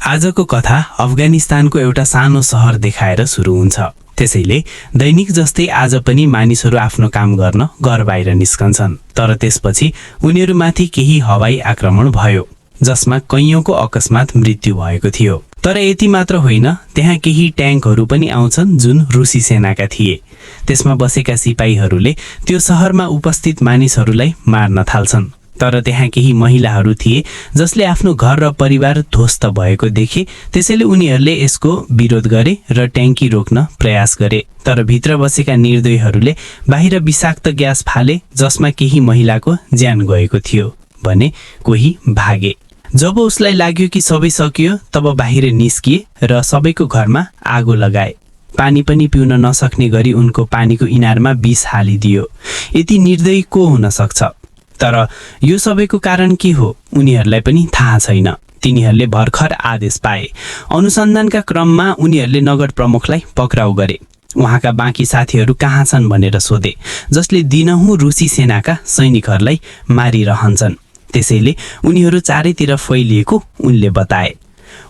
आजको कथा अफगानिस्तानको एउटा सानो सहर देखाएर सुरु हुन्छ। त्यसैले दैनिक जस्तै आज पनि मानिसहरू आफ्नो काम गर्न घर बाहिर निस्कन्छन्। तर त्यसपछि उनीहरूमाथि केही हवाई आक्रमण भयो जसमा कैयौंको अकस्मात मृत्यु भएको थियो। तर यति मात्र होइन, त्यहाँ केही ट्याङ्कहरू पनि आउँछन् जुन रुसी सेनाका थिए। त्यसमा बसेका सिपाहीहरूले त्यो सहरमा उपस्थित मानिसहरूलाई मार्न थाल्छन्। तर त्यहाँ केही महिलाहरू थिए जसले आफ्नो घर र परिवार ध्वस्त भएको देखे। त्यसैले उनीहरूले यसको विरोध गरे र ट्याङ्की रोक्न प्रयास गरे। तर भित्र बसेका निर्दयीहरूले बाहिर विषाक्त ग्यास फाले जसमा केही महिलाको ज्यान गएको थियो भने कोही भागे। जब उसलाई लाग्यो कि सबै सकियो, तब बाहिर निस्किए र सबैको घरमा आगो लगाए। पानी पनि पिउन नसक्ने गरी उनको पानीको इनारमा विष हालिदियो। यति निर्दयी को हुन सक्छ? तर यो सबैको कारण के हो उनीहरूलाई पनि थाहा छैन। तिनीहरूले भर्खर आदेश पाए। अनुसन्धानका क्रममा उनीहरूले नगर प्रमुखलाई पक्राउ गरे। उहाँका बाँकी साथीहरू कहाँ छन् भनेर सोधे, जसले दिनहुँ रुसी सेनाका सैनिकहरूलाई मारिरहन्छन्। त्यसैले उनीहरू चारैतिर फैलिएको उनले बताए।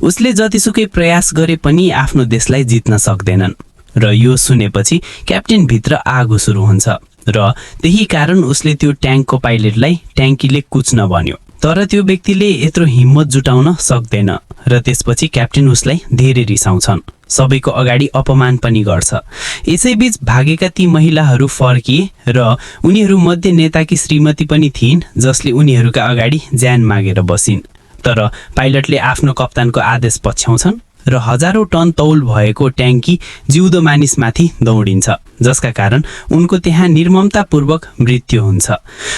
उसले जतिसुकै प्रयास गरे पनि आफ्नो देशलाई जित्न सक्दैनन्। र यो सुनेपछि क्याप्टेन भित्र आगो सुरु हुन्छ र त्यही कारण उसले त्यो ट्याङ्कको पाइलटलाई ट्याङ्कीले कुच्न भन्यो। तर त्यो व्यक्तिले यत्रो हिम्मत जुटाउन सक्दैन र त्यसपछि क्याप्टेन उसलाई धेरै रिसाउँछन्। सबैको अगाडि अपमान पनि गर्छ। यसैबीच भागेका ती महिलाहरू फर्किए र उनीहरू मध्ये नेताकी श्रीमती पनि थिइन् जसले उनीहरूका अगाडि ज्यान मागेर बसिन्। तर पाइलटले आफ्नो कप्तानको आदेश पछ्याउँछन् र हजारौं टन तौल भएको ट्याङ्की जिउँदो मानिसमाथि दौडिन्छ, जसका कारण उनको त्यहाँ निर्ममतापूर्वक मृत्यु हुन्छ।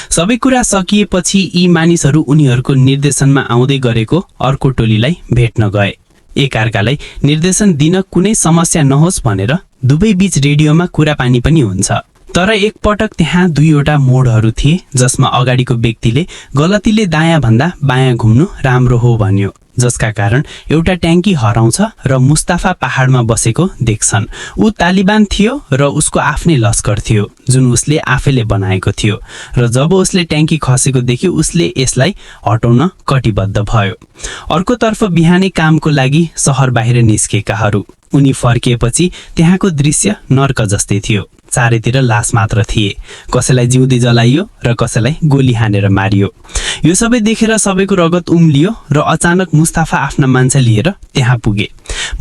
सबै कुरा सकिएपछि यी मानिसहरू उनीहरूको निर्देशनमा आउँदै गरेको अर्को टोलीलाई भेट्न गए। एकअर्कालाई निर्देशन दिन कुनै समस्या नहोस् भनेर दुवै बीच रेडियोमा कुराकानी पनि हुन्छ। तर एकपटक त्यहाँ दुईवटा मोडहरू थिए जसमा अगाडिको व्यक्तिले गलतीले दायाँ भन्दा बायाँ घुम्नु राम्रो हो भन्यो, जसका कारण एउटा ट्याङ्की हराउँछ र मुस्ताफा पहाडमा बसेको देख्छन्। ऊ तालिबान थियो र उसको आफ्नै लस्कर थियो जुन उसले आफैले बनाएको थियो। र जब उसले ट्याङ्की खसेको देख्यो उसले यसलाई हटाउन कटिबद्ध भयो। अर्कोतर्फ बिहानै कामको लागि सहर बाहिर निस्केकाहरू उनी फर्किएपछि त्यहाँको दृश्य नर्क जस्तै थियो। चारैतिर लास मात्र थिए। कसैलाई जिउँदै जलाइयो र कसैलाई गोली हानेर मारियो। यो सबै देखेर सबैको रगत उम्लियो र अचानक मुस्ताफा आफ्ना मान्छे लिएर त्यहाँ पुगे।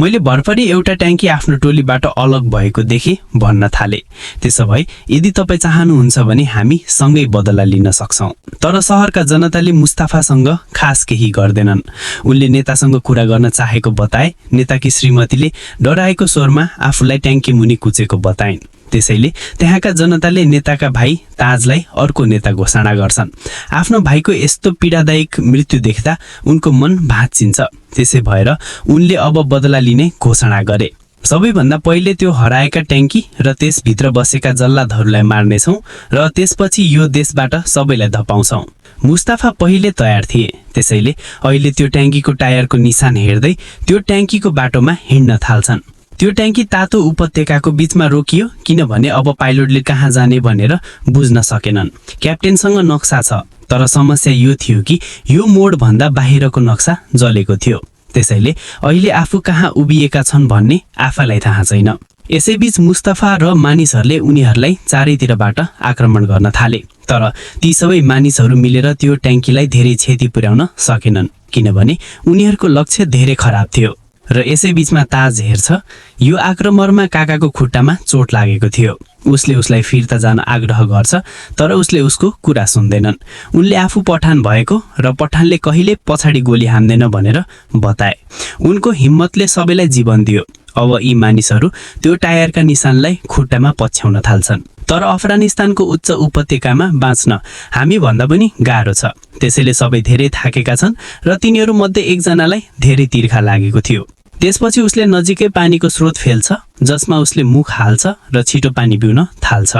मैले भर्खरै एउटा ट्याङ्की आफ्नो टोलीबाट अलग भएको देखेँ भन्न थाले। त्यसो भए यदि तपाईँ चाहनुहुन्छ भने हामी सँगै बदला लिन सक्छौँ। तर सहरका जनताले मुस्ताफासँग खास केही गर्दैनन्। उनले नेतासँग कुरा गर्न चाहेको बताए। नेताकी श्रीमतीले डराएको स्वरमा आफूलाई ट्याङ्की मुनि कुचेको बताइन्। त्यसैले त्यहाँका जनताले नेताका भाइ ताजलाई अर्को नेता घोषणा गर्छन्। आफ्नो भाइको यस्तो पीडादायक मृत्यु देख्दा उनको मन भाँचिन्छ। त्यसै भएर उनले अब बदला लिने घोषणा गरे। सबैभन्दा पहिले त्यो हराएका ट्याङ्की र त्यसभित्र बसेका जल्लादहरूलाई मार्नेछौँ र त्यसपछि यो देशबाट सबैलाई धपाउँछौँ। मुस्ताफा पहिले तयार थिए। त्यसैले अहिले त्यो ट्याङ्कीको टायरको निशान हेर्दै त्यो ट्याङ्कीको बाटोमा हिँड्न थाल्छन्। त्यो ट्याङ्की तातो उपत्यकाको बीचमा रोकियो किनभने अब पाइलटले कहाँ जाने भनेर बुझ्न सकेनन्। क्याप्टेनसँग नक्सा छ, तर समस्या यो थियो कि यो मोडभन्दा बाहिरको नक्सा जलेको थियो। त्यसैले अहिले आफू कहाँ उभिएका छन् भन्ने आफैलाई थाहा छैन। यसैबीच मुस्ताफा र मानिसहरूले उनीहरूलाई चारैतिरबाट आक्रमण गर्न थाले। तर ती सबै मानिसहरू मिलेर त्यो ट्याङ्कीलाई धेरै क्षति पुर्याउन सकेनन् किनभने उनीहरूको लक्ष्य धेरै खराब थियो। र यसै बीचमा ताज हेर्छ यो आक्रमणमा काकाको खुट्टामा चोट लागेको थियो। उसले उसलाई फिर्ता जान आग्रह गर्छ, तर उसले उसको कुरा सुन्दैनन्। उनले आफू पठान भएको र पठानले कहिले पछाडि गोली हान्दैन भनेर बताए। उनको हिम्मतले सबैलाई जीवन दियो। अब यी मानिसहरू त्यो टायरका निशानलाई खुट्टामा पछ्याउन थाल्छन्। तर अफगानिस्तानको उच्च उपत्यकामा बाँच्न हामी भन्दा पनि गाह्रो छ। त्यसैले सबै धेरै थाकेका छन् र तिनीहरू मध्ये एकजनालाई धेरै तिर्खा लागेको थियो। त्यसपछि उसले नजिकै पानीको स्रोत फेल्छ जसमा उसले मुख हाल्छ र छिटो पानी पिउन थाल्छ।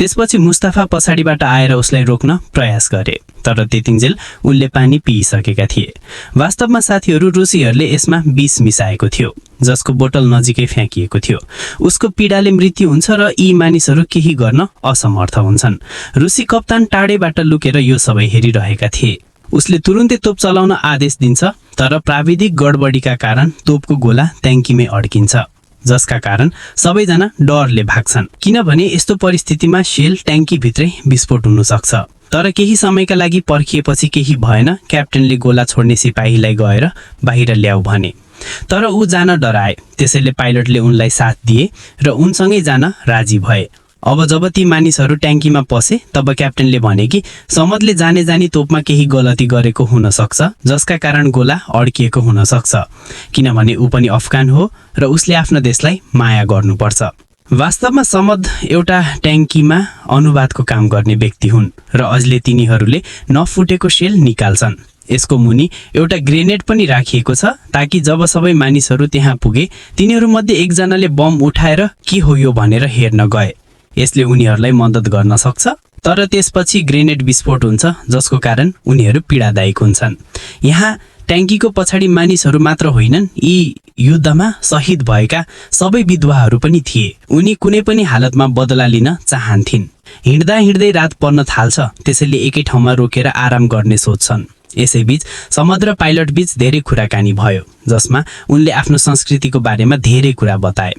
त्यसपछि मुस्ताफा पछाडिबाट आएर उसलाई रोक्न प्रयास गरे, तर त्यतिन्जेल उनले पानी पिइसकेका थिए। वास्तवमा साथीहरू रुसीहरूले यसमा विष मिसाएको थियो जसको बोतल नजिकै फ्याँकिएको थियो। उसको पीडाले मृत्यु हुन्छ र यी मानिसहरू केही गर्न असमर्थ हुन्छन्। रुसी कप्तान टाढेबाट लुकेर यो सबै हेरिरहेका थिए। उसले तुरुन्तै तोप चलाउन आदेश दिन्छ, तर प्राविधिक गडबडीका कारण तोपको गोला ट्याङ्कीमै अड्किन्छ, जसका कारण सबैजना डरले भाग्छन्, किनभने यस्तो परिस्थितिमा सेल ट्याङ्कीभित्रै विस्फोट हुन सक्छ। तर केही समयका लागि पर्खिएपछि केही भएन, क्याप्टेनले गोला छोड्ने सिपाहीलाई गएर बाहिर ल्याऊ भने, तर ऊ जान डराए। त्यसैले पाइलटले उनलाई साथ दिए र उनसँगै जान राजी भए। अब जब ती मानिसहरू ट्याङ्कीमा पसे, तब क्याप्टेनले भने कि समदले जाने जानी तोपमा केही गलती गरेको हुन सक्छ, जसका कारण गोला अड्किएको हुन सक्छ, किनभने ऊ पनि अफगान हो र उसले आफ्नो देशलाई माया गर्नुपर्छ। वास्तवमा समद एउटा ट्याङ्कीमा अनुवादको काम गर्ने व्यक्ति हुन् र अझले तिनीहरूले नफुटेको सेल निकाल्छन्। यसको मुनि एउटा ग्रेनेड पनि राखिएको छ, ताकि जब सबै मानिसहरू त्यहाँ पुगे तिनीहरूमध्ये एकजनाले बम उठाएर के हो यो भनेर हेर्न गए। यसले उनीहरूलाई मद्दत गर्न सक्छ, तर त्यसपछि ग्रेनेड विस्फोट हुन्छ, जसको कारण उनीहरू पीडादायक हुन्छन्। यहाँ ट्याङ्कीको पछाडि मानिसहरू मात्र होइनन्, यी युद्धमा शहीद भएका सबै विधवाहरू पनि थिए। उनी कुनै पनि हालतमा बदला लिन चाहन्थिन्। हिँड्दा हिँड्दै रात पर्न थाल्छ, त्यसैले एकै ठाउँमा रोकेर आराम गर्ने सोच्छन्। यसैबीच समद र पाइलट बीच धेरै कुराकानी भयो, जसमा उनले आफ्नो संस्कृतिको बारेमा धेरै कुरा बताए।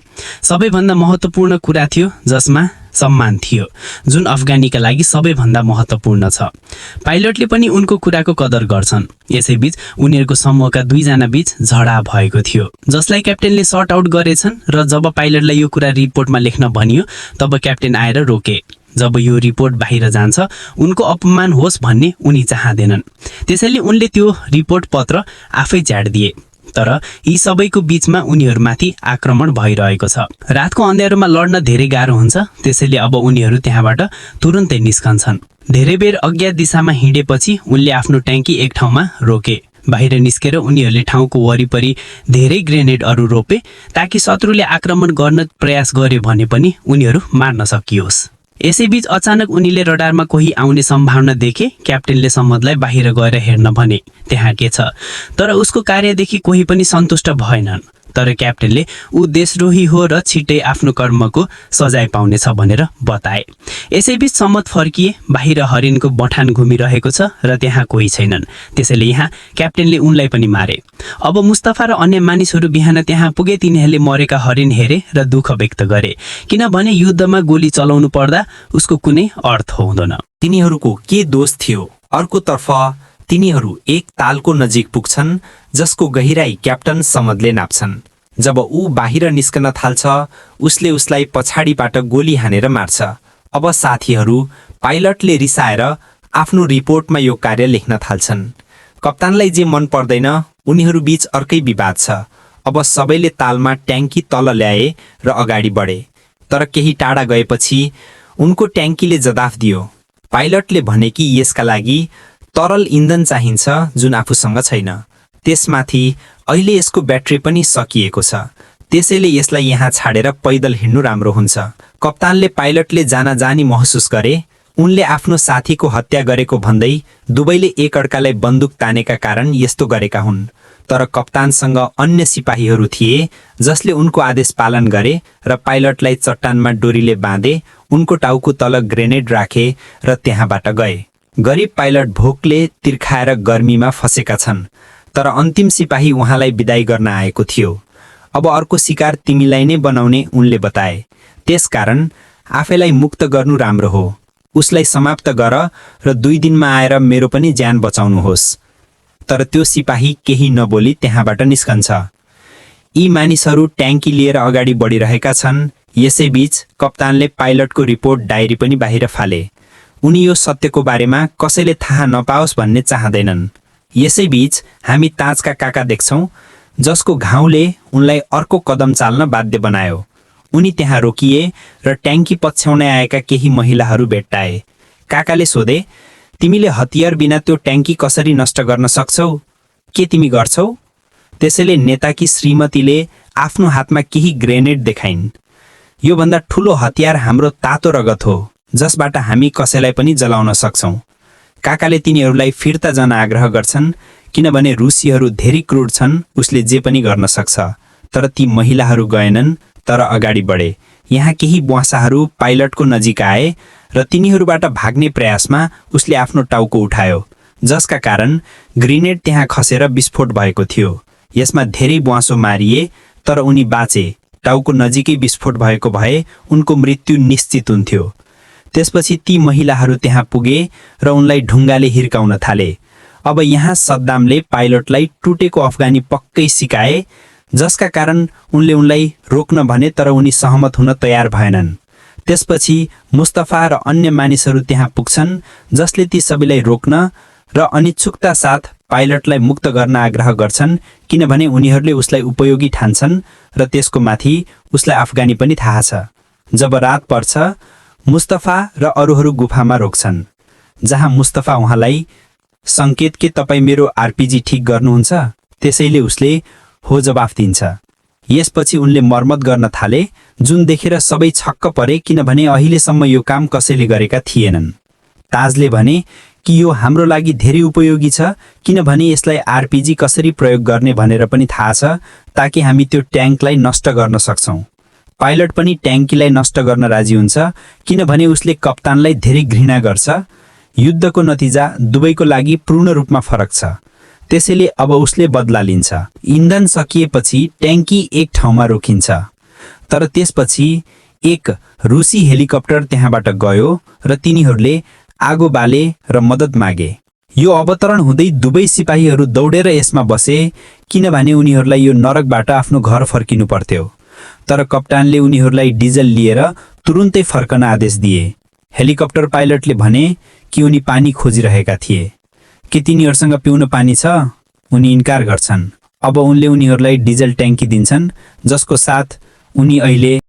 सबैभन्दा महत्त्वपूर्ण कुरा थियो जसमा सम्मान थियो, जुन अफगानीका लागि सबैभन्दा महत्त्वपूर्ण छ। पाइलटले पनि उनको कुराको कदर गर्छन्। यसैबीच उनीहरूको समूहका दुईजना बीच झगडा भएको थियो, जसलाई क्याप्टेनले सर्ट आउट गरेछन्, र जब पाइलटलाई यो कुरा रिपोर्टमा लेख्न भनियो तब क्याप्टेन आएर रोके। जब यो रिपोर्ट बाहिर जान्छ उनको अपमान होस् भन्ने उनी चाहँदैनन्, त्यसैले उनले त्यो रिपोर्ट पत्र आफै च्याडिदिए। तर यी सबैको बीचमा उनीहरूमाथि आक्रमण भइरहेको छ। रातको अँध्यारोमा लड्न धेरै गाह्रो हुन्छ, त्यसैले अब उनीहरू त्यहाँबाट तुरुन्तै निस्कन्छन्। धेरै बेर अज्ञात दिशामा हिँडेपछि उनले आफ्नो ट्याङ्की एक ठाउँमा रोके। बाहिर निस्केर उनीहरूले ठाउँको वरिपरि धेरै ग्रेनेडहरू रोपे, ताकि शत्रुले आक्रमण गर्न प्रयास गर्यो भने पनि उनीहरू मार्न सकियोस्। यसैबीच अचानक उनीले रडारमा कोही आउने सम्भावना देखे। क्याप्टेनले समदलाई बाहिर गएर हेर्न भने त्यहाँ के छ, तर उसको कार्यदेखि कोही पनि सन्तुष्ट भएनन्। तर क्याप्टेनले ऊ देशद्रोही हो र छिट्टै आफ्नो कर्मको सजाय पाउनेछ भनेर बताए। यसैबीच समद फर्किए। बाहिर हरिणको बठान घुमिरहेको छ र त्यहाँ कोही छैनन्, त्यसैले यहाँ क्याप्टेनले उनलाई पनि मारे। अब मुस्तफा र अन्य मानिसहरू बिहान त्यहाँ पुगे। तिनीहरूले मरेका हरिण हेरे र दुःख व्यक्त गरे, किनभने युद्धमा गोली चलाउनु पर्दा उसको कुनै अर्थ हुँदैन। तिनीहरूको के दोष थियो? अर्कोतर्फ तिनीहरू एक तालको नजिक पुग्छन्, जसको गहिराई क्याप्टन समदले नाप्छन्। जब ऊ बाहिर निस्कन थाल्छ, उसले उसलाई पछाडिबाट गोली हानेर मार्छ। अब साथीहरू पाइलटले रिसाएर आफ्नो रिपोर्टमा यो कार्य लेख्न थाल्छन्। कप्तानलाई जे मन पर्दैन, उनीहरू बीच अर्कै विवाद छ। अब सबैले तालमा ट्याङ्की तल ल्याए र अगाडि बढे, तर केही टाढा गएपछि उनको ट्याङ्कीले जवाफ दियो। पाइलटले भने कि यसका लागि तरल इन्धन चाहिन्छ, जुन आफूसँग छैन। त्यसमाथि अहिले यसको ब्याट्री पनि सकिएको छ, त्यसैले यसलाई यहाँ छाडेर पैदल हिँड्नु राम्रो हुन्छ। कप्तानले पाइलटले जानी महसुस गरे। उनले आफ्नो साथीको हत्या गरेको भन्दै दुवैले एकअर्कालाई बन्दुक तानेका कारण यस्तो गरेका हुन्। तर कप्तानसँग अन्य सिपाहीहरू थिए जसले उनको आदेश पालन गरे र पाइलटलाई चट्टानमा डोरीले बाँधे, उनको टाउको तल ग्रेनेड राखे र त्यहाँबाट गए। गरिब पाइलट भोकले तिर्खाएर गर्मीमा फसेका छन्, तर अन्तिम सिपाही उहाँलाई बिदाई गर्न आएको थियो। अब अर्को शिकार तिमीलाई नै बनाउने उनले बताए, त्यसकारण आफैलाई मुक्त गर्नु राम्रो हो। उसलाई समाप्त गर र 2 दिनमा आएर मेरो पनि ज्यान बचाउनुहोस्। तर त्यो सिपाही केही नबोली त्यहाँबाट निस्कन्छ। यी मानिसहरू ट्याङ्की लिएर अगाडि बढिरहेका छन्। यसैबीच कप्तानले पाइलटको रिपोर्ट डायरी पनि बाहिर फाले। उनी यो सत्यको बारेमा कसैले थाहा नपाओस् भन्ने चाहँदैनन्। यसैबीच हामी ताजका काका देख्छौँ, जसको घाउले उनलाई अर्को कदम चाल्न बाध्य बनायो। उनी त्यहाँ रोकिए र ट्याङ्की पछ्याउन आएका केही महिलाहरू भेट्टाए। काकाले सोधे, तिमीले हतियार बिना त्यो ट्याङ्की कसरी नष्ट गर्न सक्छौ? के तिमी गर्छौ? त्यसैले नेताकी श्रीमतीले आफ्नो हातमा केही ग्रेनेड देखाइन्। योभन्दा ठुलो हतियार हाम्रो तातो रगत हो, जसबाट हामी कसैलाई पनि जलाउन सक्छौँ। काकाले तिनीहरूलाई फिर्ता जान आग्रह गर्छन्, किनभने रुसीहरू धेरै क्रूर छन्, उसले जे पनि गर्न सक्छ। तर ती महिलाहरू गएनन्, तर अगाडि बढे। यहाँ केही बुवासाहरू पाइलटको नजिक आए र तिनीहरूबाट भाग्ने प्रयासमा उसले आफ्नो टाउको उठायो। जसका कारण ग्रेनेड त्यहाँ खसेर विस्फोट भएको थियो। यसमा धेरै ब्वाँसो मारिए तर उनी बाँचे। टाउको नजिकै विस्फोट भएको भए उनको मृत्यु निश्चित हुन्थ्यो। त्यसपछि ती महिलाहरू त्यहाँ पुगे र उनलाई ढुङ्गाले हिर्काउन थाले। अब यहाँ सद्दामले पाइलटलाई टुटेको अफगानी पक्कै सिकाए, जसका कारण उनले उनलाई रोक्न भने तर उनी सहमत हुन तयार भएनन्। त्यसपछि मुस्तफा र अन्य मानिसहरू त्यहाँ पुग्छन् जसले ती सबैलाई रोक्न र अनिच्छुकता साथ पाइलटलाई मुक्त गर्न आग्रह गर्छन्, किनभने उनीहरूले उसलाई उपयोगी ठान्छन् र त्यसको माथि उसलाई अफगानी पनि थाहा छ। जब रात पर्छ, मुस्तफा र अरूहरू गुफामा रोक्छन्, जहाँ मुस्तफा उहाँलाई सङ्केत के तपाईँ मेरो आरपिजी ठिक गर्नुहुन्छ? त्यसैले उसले हो जवाफ दिन्छ। यसपछि उनले मर्मत गर्न थाले, जुन देखेर सबै छक्क परे, किनभने अहिलेसम्म यो काम कसैले गरेका थिएनन्। ताजले भने कि यो हाम्रो लागि धेरै उपयोगी छ, किनभने यसलाई आरपिजी कसरी प्रयोग गर्ने भनेर पनि थाहा छ, ताकि हामी त्यो ट्याङ्कलाई नष्ट गर्न सक्छौँ। पाइलट पनि ट्याङ्कीलाई नष्ट गर्न राजी हुन्छ, किनभने उसले कप्तानलाई धेरै घृणा गर्छ। युद्धको नतिजा दुवैको लागि पूर्ण रूपमा फरक छ, त्यसैले अब उसले बदला लिन्छ। इन्धन सकिएपछि ट्याङ्की एक ठाउँमा रोकिन्छ, तर त्यसपछि एक रुसी हेलिकप्टर त्यहाँबाट गयो र तिनीहरूले आगो बाले र मद्दत मागे। यो अवतरण हुँदै दुवै सिपाहीहरू दौडेर यसमा बसे, किनभने उनीहरूलाई यो नरकबाट आफ्नो घर फर्किनु पर्थ्यो। तर कप्तानले उनीहरूलाई डिजल लिएर तुरुन्तै फर्कन आदेश दिए। हेलिकप्टर पाइलटले भने कि उनी पानी खोजिरहेका थिए। के तिनीहरूसँग पिउन पानी छ? उनी इन्कार गर्छन्। अब उनले उनीहरूलाई डिजल ट्याङ्की दिन्छन्, जसको साथ उनी अहिले